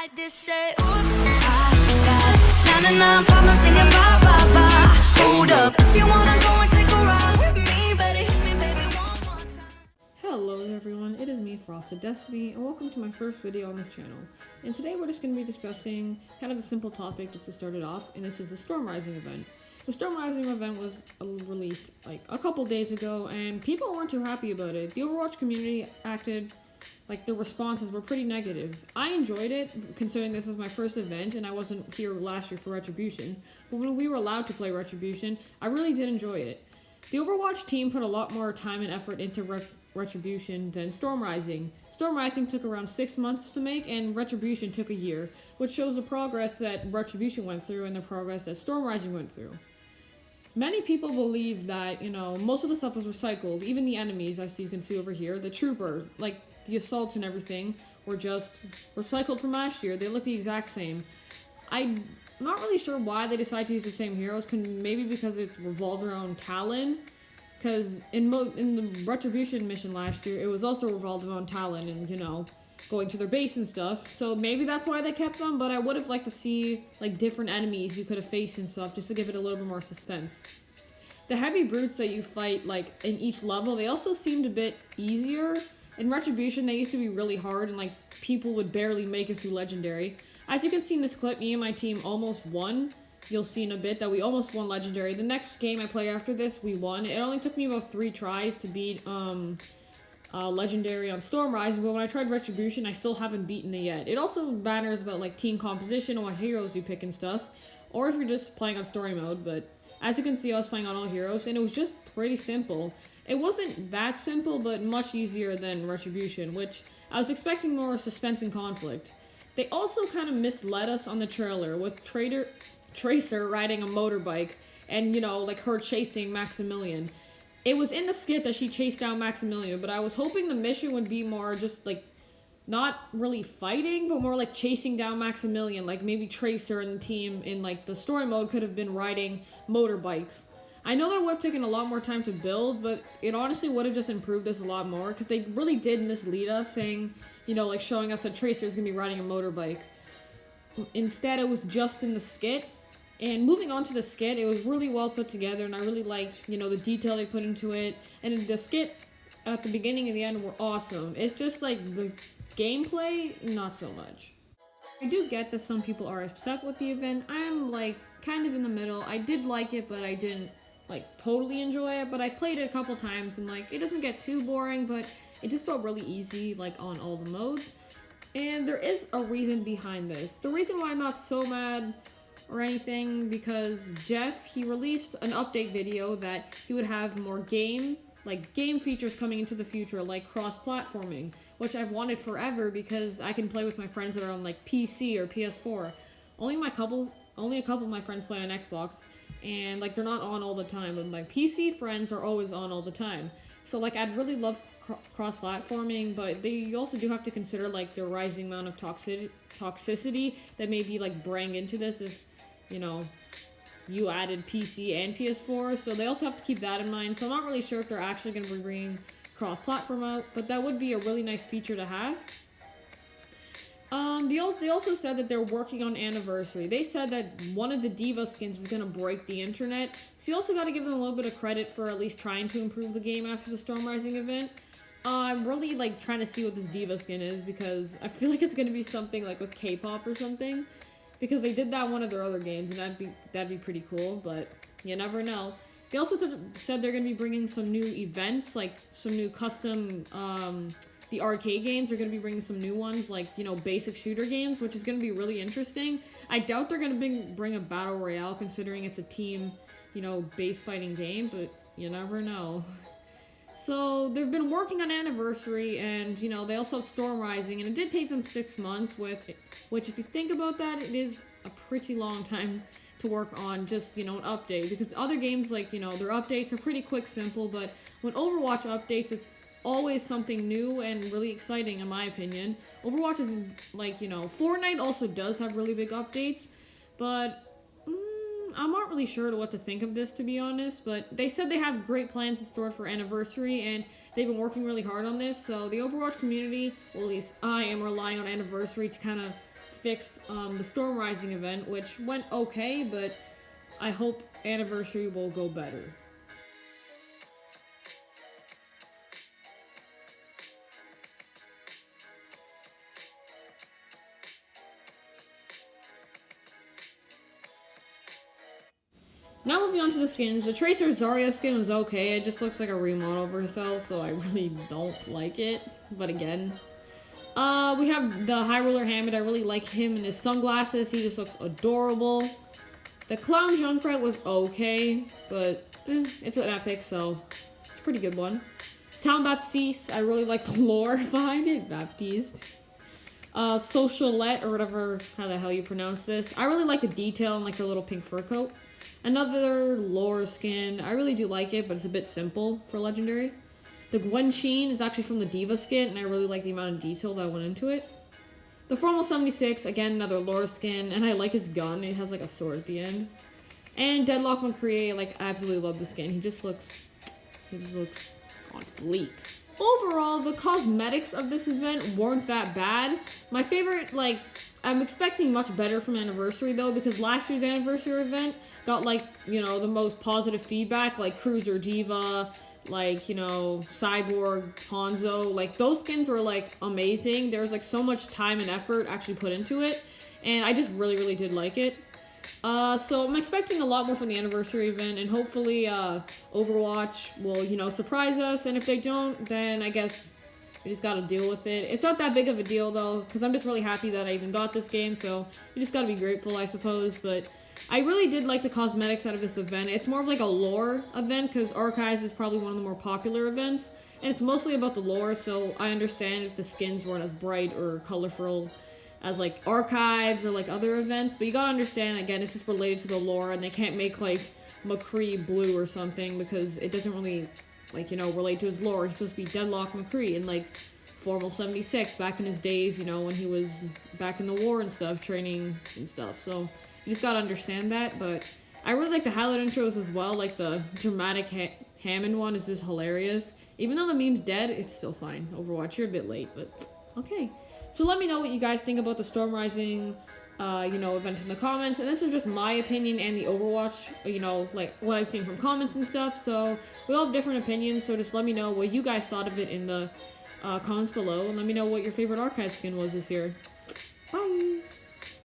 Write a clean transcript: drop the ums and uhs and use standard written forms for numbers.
I just say, oops, I got 99 problems singing bye, bye, bye. Hold up, if you wanna go and take a ride with me, better hit me, baby, one more time. Hello everyone, it is me, Frosted Destiny, and welcome to my first video on this channel. And today we're just going to be discussing kind of a simple topic just to start it off, and this is the Storm Rising event. The Storm Rising event was released like a couple days ago, and people weren't too happy about it. The Overwatch community acted like the responses were pretty negative. I enjoyed it, considering this was my first event and I wasn't here last year for Retribution. But when we were allowed to play Retribution, I really did enjoy it. The Overwatch team put a lot more time and effort into Retribution than Storm Rising. Storm Rising took around 6 months to make, and Retribution took a year, which shows the progress that Retribution went through and the progress that Storm Rising went through. Many people believe that, most of the stuff was recycled. Even the enemies, as you can see over here, the trooper, like the assaults and everything, were just recycled from last year. They look the exact same. I'm not really sure why they decided to use the same heroes. Maybe because it's revolved around Talon. Because in the Retribution mission last year, it was also revolved around Talon and, going to their base and stuff. So maybe that's why they kept them, but I would have liked to see, like, different enemies you could have faced and stuff, just to give it a little bit more suspense. The heavy brutes that you fight, like, in each level, they also seemed a bit easier. In Retribution, they used to be really hard, and, like, people would barely make it through Legendary. As you can see in this clip, me and my team almost won. You'll see in a bit that we almost won Legendary. The next game I play after this, we won. It only took me about 3 tries to beat, Legendary on Storm Rising, but when I tried Retribution, I still haven't beaten it yet. It also matters about, like, team composition and what heroes you pick and stuff, or if you're just playing on story mode, but as you can see, I was playing on all heroes, and it was just pretty simple. It wasn't that simple, but much easier than Retribution, which I was expecting more suspense and conflict. They also kind of misled us on the trailer, with Tracer riding a motorbike, and, like, her chasing Maximilian. It was in the skit that she chased down Maximilian, but I was hoping the mission would be more just, like, not really fighting, but more like chasing down Maximilian. Like, maybe Tracer and the team in, like, the story mode could have been riding motorbikes. I know that would have taken a lot more time to build, but it honestly would have just improved this a lot more, because they really did mislead us, saying, like, showing us that Tracer is going to be riding a motorbike. Instead, it was just in the skit. And moving on to the skit, it was really well put together, and I really liked, the detail they put into it. And the skit at the beginning and the end were awesome. It's just, like, the gameplay, not so much. I do get that some people are upset with the event. I'm, like, kind of in the middle. I did like it, but I didn't, like, totally enjoy it. But I played it a couple times, and, like, it doesn't get too boring, but it just felt really easy, like, on all the modes. And there is a reason behind this. The reason why I'm not so mad or anything, because Jeff, he released an update video that he would have more game features coming into the future, like cross-platforming, which I've wanted forever because I can play with my friends that are on, like, PC or PS4. Only a couple of my friends play on Xbox, and, like, they're not on all the time, but my PC friends are always on all the time. So, like, I'd really love cross-platforming, but you also do have to consider, like, the rising amount of toxicity that may be, like, bring into this if, you added PC and PS4, so they also have to keep that in mind. So I'm not really sure if they're actually going to be bringing cross-platform out, but that would be a really nice feature to have. They also said that they're working on Anniversary. They said that one of the Diva skins is going to break the internet, so you also got to give them a little bit of credit for at least trying to improve the game after the Storm Rising event. I'm really, like, trying to see what this Diva skin is, because I feel like it's going to be something, like, with K-pop or something. Because they did that in one of their other games, and that'd be pretty cool, but you never know. They also said they're going to be bringing some new events, like some new custom, the arcade games are going to be bringing some new ones, like, basic shooter games, which is going to be really interesting. I doubt they're going to bring a Battle Royale, considering it's a team, base fighting game, but you never know. So, they've been working on Anniversary, and, they also have Storm Rising, and it did take them 6 months, which, if you think about that, it is a pretty long time to work on just, an update, because other games, like, their updates are pretty quick, simple, but when Overwatch updates, it's always something new and really exciting, in my opinion. Overwatch is, like, Fortnite also does have really big updates, but I'm not really sure what to think of this, to be honest, but they said they have great plans in store for Anniversary, and they've been working really hard on this, so the Overwatch community, well, at least I am relying on Anniversary to kind of fixed the Storm Rising event, which went okay, but I hope Anniversary will go better. Now moving on to the skins. The Tracer Zarya skin was okay. It just looks like a remodel of herself, so I really don't like it. But again, we have the High Ruler Hammond. I really like him and his sunglasses. He just looks adorable. The Clown Junkrat was okay, but it's an epic, so it's a pretty good one. Town Baptiste, I really like the lore behind it. Baptiste. Socialette, or whatever, how the hell you pronounce this. I really like the detail and like the little pink fur coat. Another lore skin. I really do like it, but it's a bit simple for Legendary. The Gwen Sheen is actually from the Diva skin, and I really like the amount of detail that went into it. The Formal 76, again, another lore skin, and I like his gun. It has like a sword at the end. And Deadlock McCree, like, I absolutely love the skin. He just looks on fleek. Overall, the cosmetics of this event weren't that bad. My favorite, like, I'm expecting much better from Anniversary, though, because last year's Anniversary event got, like, you know, the most positive feedback, like Cruiser Diva, like, you know, Cyborg, Hanzo. Like, those skins were, like, amazing. There was, like, so much time and effort actually put into it, and I just really, really did like it. So I'm expecting a lot more from the Anniversary event, and hopefully, Overwatch will, you know, surprise us, and if they don't, then I guess we just gotta deal with it. It's not that big of a deal, though, because I'm just really happy that I even got this game, so you just gotta be grateful, I suppose, but I really did like the cosmetics out of this event. It's more of like a lore event, because Archives is probably one of the more popular events, and it's mostly about the lore, so I understand if the skins weren't as bright or colorful as like Archives or like other events, but you gotta understand, again, it's just related to the lore, and they can't make like McCree blue or something because it doesn't really, like, you know, relate to his lore. He's supposed to be Deadlock McCree and like Formal 76 back in his days, you know, when he was back in the war and stuff, training and stuff. So you just gotta understand that. But I really like the highlight intros as well. Like the dramatic Hammond one is just hilarious. Even though the meme's dead, it's still fine. Overwatch, you're a bit late, but okay. So let me know what you guys think about the Storm Rising, you know, event in the comments. And this was just my opinion and the Overwatch, you know, like what I've seen from comments and stuff. So we all have different opinions. So just let me know what you guys thought of it in the comments below. And let me know what your favorite Archive skin was this year. Bye!